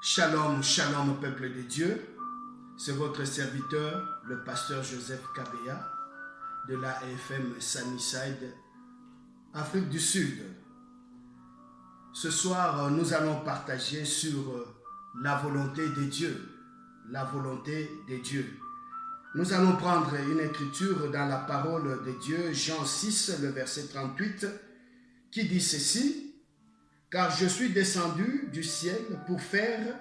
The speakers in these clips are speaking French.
Shalom, shalom peuple de Dieu, c'est votre serviteur, le pasteur Joseph Kabea de l'AFM Sunnyside, Afrique du Sud. Ce soir, nous allons partager sur la volonté de Dieu, la volonté de Dieu. Nous allons prendre une écriture dans la parole de Dieu, Jean 6, le verset 38, qui dit ceci: car je suis descendu du ciel pour faire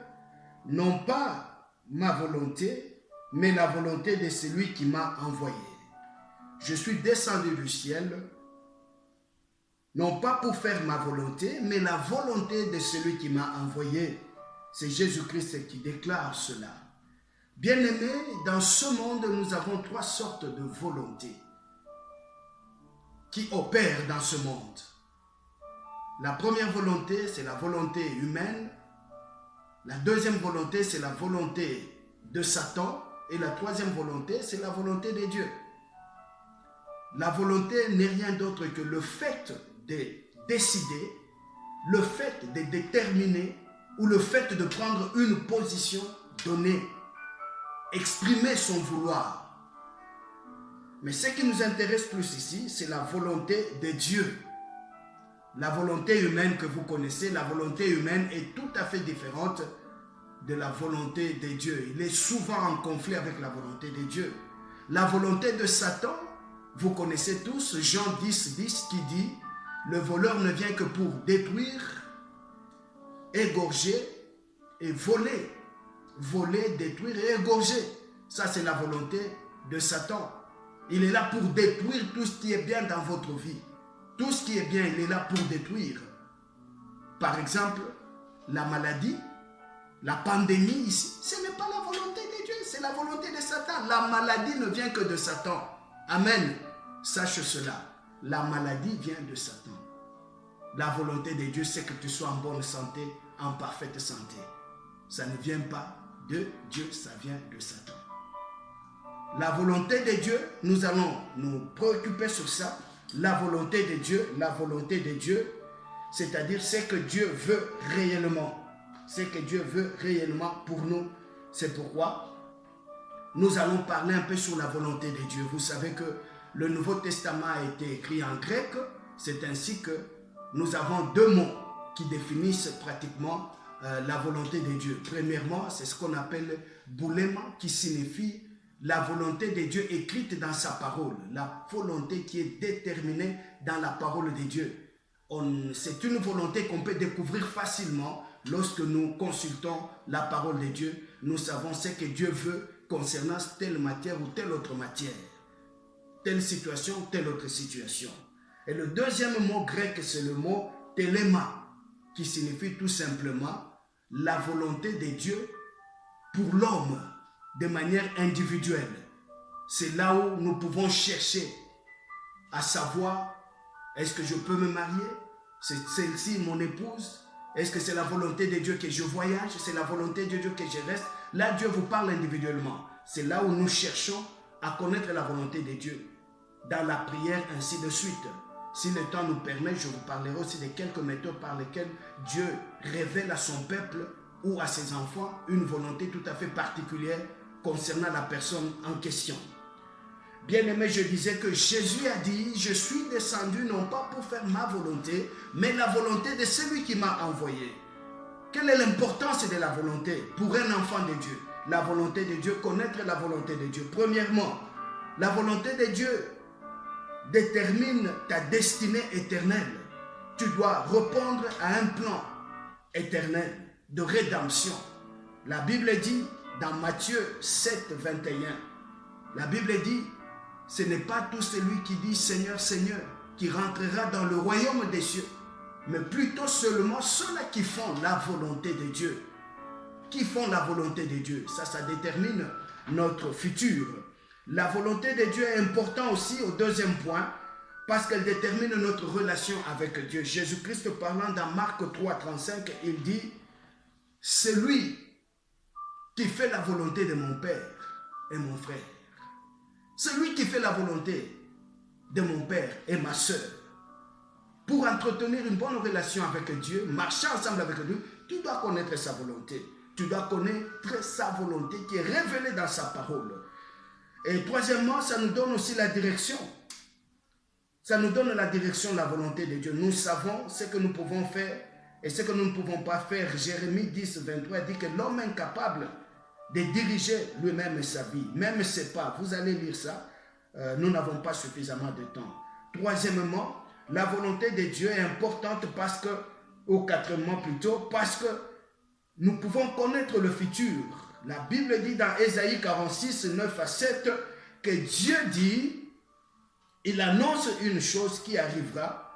non pas ma volonté, mais la volonté de celui qui m'a envoyé. Je suis descendu du ciel, non pas pour faire ma volonté, mais la volonté de celui qui m'a envoyé. C'est Jésus-Christ qui déclare cela. Bien-aimés, dans ce monde, nous avons trois sortes de volontés qui opèrent dans ce monde. La première volonté, c'est la volonté humaine. La deuxième volonté, c'est la volonté de Satan. Et la troisième volonté, c'est la volonté de Dieu. La volonté n'est rien d'autre que le fait de décider, le fait de déterminer ou le fait de prendre une position donnée, exprimer son vouloir. Mais ce qui nous intéresse plus ici, c'est la volonté de Dieu. La volonté humaine que vous connaissez, la volonté humaine est tout à fait différente de la volonté de Dieu. Il est souvent en conflit avec la volonté de Dieu. La volonté de Satan, vous connaissez tous, Jean 10, 10 qui dit: le voleur ne vient que pour détruire, égorger et voler. Voler, détruire et égorger. Ça, c'est la volonté de Satan. Il est là pour détruire tout ce qui est bien dans votre vie. Tout ce qui est bien, il est là pour détruire. Par exemple, la maladie, la pandémie ici, ce n'est pas la volonté de Dieu, c'est la volonté de Satan. La maladie ne vient que de Satan. Amen. Sache cela. La maladie vient de Satan. La volonté de Dieu, c'est que tu sois en bonne santé, en parfaite santé. Ça ne vient pas de Dieu, ça vient de Satan. La volonté de Dieu, nous allons nous préoccuper sur ça. La volonté de Dieu, c'est-à-dire ce que Dieu veut réellement. Ce que Dieu veut réellement pour nous. C'est pourquoi nous allons parler un peu sur la volonté de Dieu. Vous savez que le Nouveau Testament a été écrit en grec. C'est ainsi que nous avons deux mots qui définissent pratiquement la volonté de Dieu. Premièrement, c'est ce qu'on appelle boulema, qui signifie la volonté de Dieu écrite dans sa parole. La volonté qui est déterminée dans la parole de Dieu. C'est une volonté qu'on peut découvrir facilement lorsque nous consultons la parole de Dieu. Nous savons ce que Dieu veut concernant telle matière ou telle autre matière. Telle situation, telle autre situation. Et le deuxième mot grec, c'est le mot téléma, qui signifie tout simplement la volonté de Dieu pour l'homme de manière individuelle. C'est là où nous pouvons chercher à savoir: est-ce que je peux me marier? C'est celle-ci mon épouse? Est-ce que c'est la volonté de Dieu que je voyage? C'est la volonté de Dieu que je reste? Là, Dieu vous parle individuellement. C'est là où nous cherchons à connaître la volonté de Dieu. Dans la prière, ainsi de suite. Si le temps nous permet, je vous parlerai aussi de quelques méthodes par lesquelles Dieu révèle à son peuple ou à ses enfants une volonté tout à fait particulière concernant la personne en question. Bien-aimé, je disais que Jésus a dit: je suis descendu non pas pour faire ma volonté, mais la volonté de celui qui m'a envoyé. Quelle est l'importance de la volonté pour un enfant de Dieu? La volonté de Dieu, connaître la volonté de Dieu. Premièrement, la volonté de Dieu détermine ta destinée éternelle. Tu dois répondre à un plan éternel de rédemption. La Bible dit dans Matthieu 7, 21, la Bible dit: ce n'est pas tout celui qui dit Seigneur, Seigneur qui rentrera dans le royaume des cieux, mais plutôt seulement ceux-là qui font la volonté de Dieu. Qui font la volonté de Dieu. Ça détermine notre futur. La volonté de Dieu est importante aussi au deuxième point, parce qu'elle détermine notre relation avec Dieu. Jésus-Christ parlant dans Marc 3, 35, il dit: celui qui fait la volonté de mon Père est mon frère. Celui qui fait la volonté de mon Père est ma sœur. Pour entretenir une bonne relation avec Dieu, marcher ensemble avec Dieu, tu dois connaître sa volonté. Tu dois connaître sa volonté qui est révélée dans sa parole. Et troisièmement, ça nous donne aussi la direction. Ça nous donne la direction, la volonté de Dieu. Nous savons ce que nous pouvons faire et ce que nous ne pouvons pas faire. Jérémie 10, 23 dit que l'homme incapable de diriger lui-même sa vie, même ses pas, vous allez lire ça, nous n'avons pas suffisamment de temps. Troisièmement, la volonté de Dieu est importante parce que, ou quatrièmement plutôt, parce que nous pouvons connaître le futur. La Bible dit dans Ésaïe 46, 9 à 7 que Dieu dit, il annonce une chose qui arrivera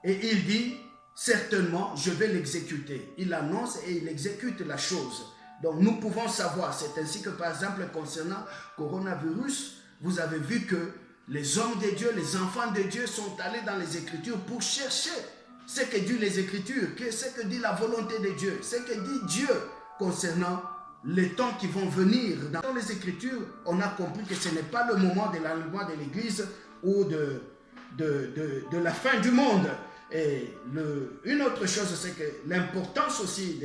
et il dit, certainement, je vais l'exécuter. Il annonce et il exécute la chose. Donc nous pouvons savoir, c'est ainsi que par exemple concernant le coronavirus, vous avez vu que les hommes de Dieu, les enfants de Dieu sont allés dans les Écritures pour chercher ce que dit les Écritures, ce que dit la volonté de Dieu, ce que dit Dieu concernant les temps qui vont venir. Dans les Écritures, on a compris que ce n'est pas le moment de l'enlèvement de l'Église ou de la fin du monde. Et une autre chose, c'est que l'importance aussi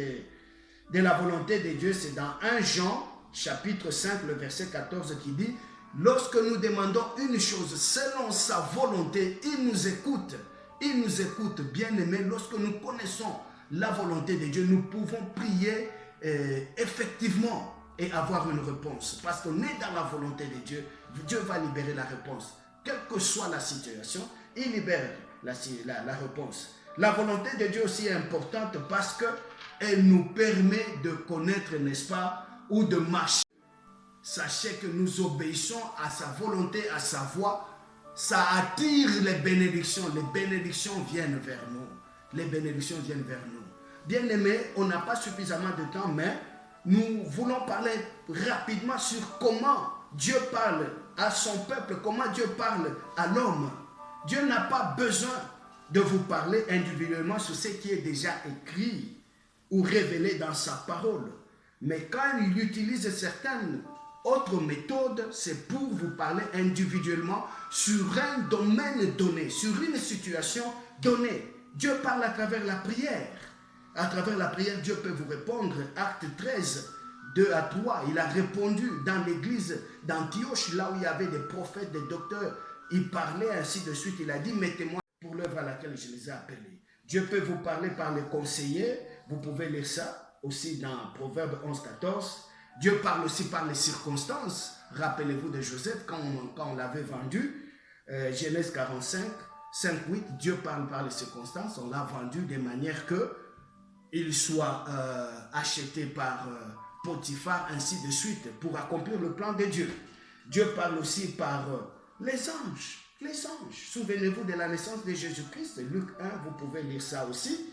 de la volonté de Dieu, c'est dans 1 Jean, chapitre 5, le verset 14 qui dit « Lorsque nous demandons une chose selon sa volonté, il nous écoute. Il nous écoute, bien-aimés. Lorsque nous connaissons la volonté de Dieu, nous pouvons prier effectivement et avoir une réponse. Parce qu'on est dans la volonté de Dieu, Dieu va libérer la réponse. Quelle que soit la situation, il libère la réponse. La volonté de Dieu aussi est importante parce qu'elle nous permet de connaître, n'est-ce pas, ou de marcher. Sachez que nous obéissons à sa volonté, à sa voix. Ça attire les bénédictions. Les bénédictions viennent vers nous. Les bénédictions viennent vers nous. Bien aimés, on n'a pas suffisamment de temps, mais nous voulons parler rapidement sur comment Dieu parle à son peuple, comment Dieu parle à l'homme. Dieu n'a pas besoin de vous parler individuellement sur ce qui est déjà écrit ou révélé dans sa parole. Mais quand il utilise certaines autres méthodes, c'est pour vous parler individuellement sur un domaine donné, sur une situation donnée. Dieu parle à travers la prière. À travers la prière, Dieu peut vous répondre. Acte 13, 2 à 3, il a répondu dans l'église d'Antioche, là où il y avait des prophètes, des docteurs. Il parlait ainsi de suite. Il a dit, mettez-moi pour l'œuvre à laquelle je les ai appelés. Dieu peut vous parler par les conseillers. Vous pouvez lire ça aussi dans Proverbe 11, 14. Dieu parle aussi par les circonstances. Rappelez-vous de Joseph quand on l'avait vendu. Genèse 45, 5, 8. Dieu parle par les circonstances. On l'a vendu de manière qu'il soit acheté par Potiphar, ainsi de suite, pour accomplir le plan de Dieu. Dieu parle aussi par les anges. Les anges. Souvenez-vous de la naissance de Jésus-Christ. Luc 1, vous pouvez lire ça aussi.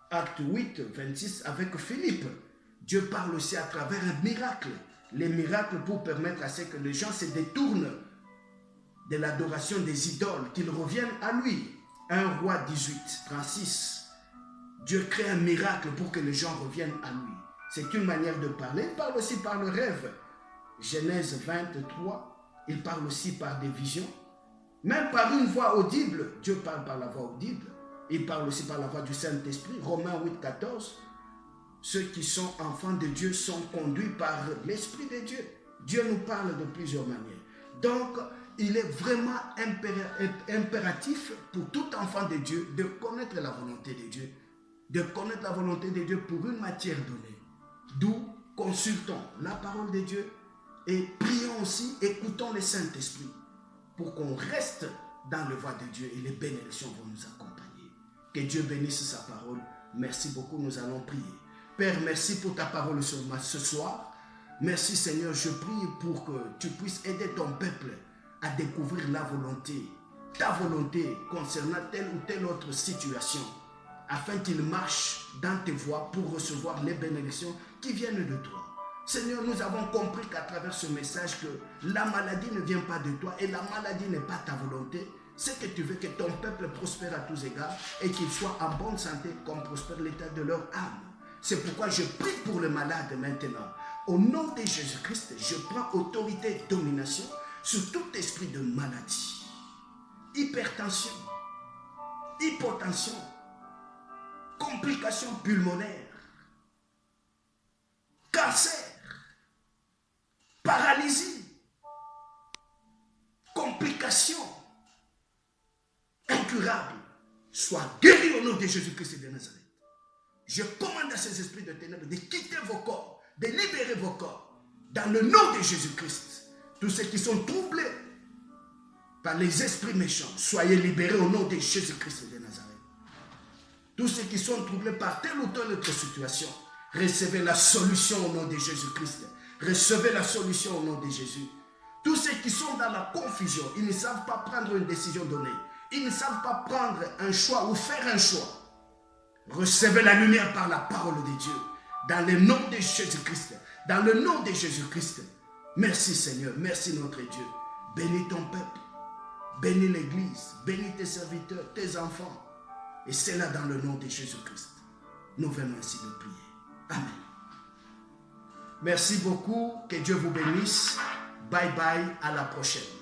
Acte 8, 26, avec Philippe. Dieu parle aussi à travers un miracle. Les miracles pour permettre à ce que les gens se détournent de l'adoration des idoles, qu'ils reviennent à lui. 1 Roi 18, 36. Dieu crée un miracle pour que les gens reviennent à lui. C'est une manière de parler. Il parle aussi par le rêve. Genèse 23, il parle aussi par des visions. Même par une voix audible. Dieu parle par la voix audible. Il parle aussi par la voix du Saint-Esprit. Romains 8, 14. Ceux qui sont enfants de Dieu sont conduits par l'Esprit de Dieu. Dieu nous parle de plusieurs manières. Donc, il est vraiment impératif pour tout enfant de Dieu de connaître la volonté de Dieu. De connaître la volonté de Dieu pour une matière donnée. D'où consultons la parole de Dieu et prions aussi, écoutons le Saint-Esprit pour qu'on reste dans le voie de Dieu et les bénédictions vont nous accompagner. Que Dieu bénisse sa parole. Merci beaucoup, nous allons prier. Père, merci pour ta parole ce soir. Merci Seigneur, je prie pour que tu puisses aider ton peuple à découvrir la volonté, ta volonté concernant telle ou telle autre situation, afin qu'il marche dans tes voies pour recevoir les bénédictions qui viennent de toi. Seigneur, nous avons compris qu'à travers ce message que la maladie ne vient pas de toi et la maladie n'est pas ta volonté. C'est que tu veux que ton peuple prospère à tous égards et qu'il soit en bonne santé comme prospère l'état de leur âme. C'est pourquoi je prie pour le malade maintenant. Au nom de Jésus-Christ, je prends autorité et domination sur tout esprit de maladie, hypertension, hypotension, complications pulmonaires, incurables soient guéris au nom de Jésus-Christ de Nazareth. Je commande à ces esprits de ténèbres de quitter vos corps, de libérer vos corps, dans le nom de Jésus-Christ. Tous ceux qui sont troublés par les esprits méchants, soyez libérés au nom de Jésus-Christ de Nazareth. Tous ceux qui sont troublés par telle ou telle autre situation, recevez la solution au nom de Jésus-Christ. Recevez la solution au nom de Jésus. Tous ceux qui sont dans la confusion, ils ne savent pas prendre une décision donnée. Ils ne savent pas prendre un choix ou faire un choix. Recevez la lumière par la parole de Dieu. Dans le nom de Jésus-Christ. Dans le nom de Jésus-Christ. Merci Seigneur. Merci notre Dieu. Bénis ton peuple. Bénis l'église. Bénis tes serviteurs, tes enfants. Et c'est là dans le nom de Jésus-Christ. Nous venons ainsi de prier. Amen. Merci beaucoup. Que Dieu vous bénisse. Bye bye. À la prochaine.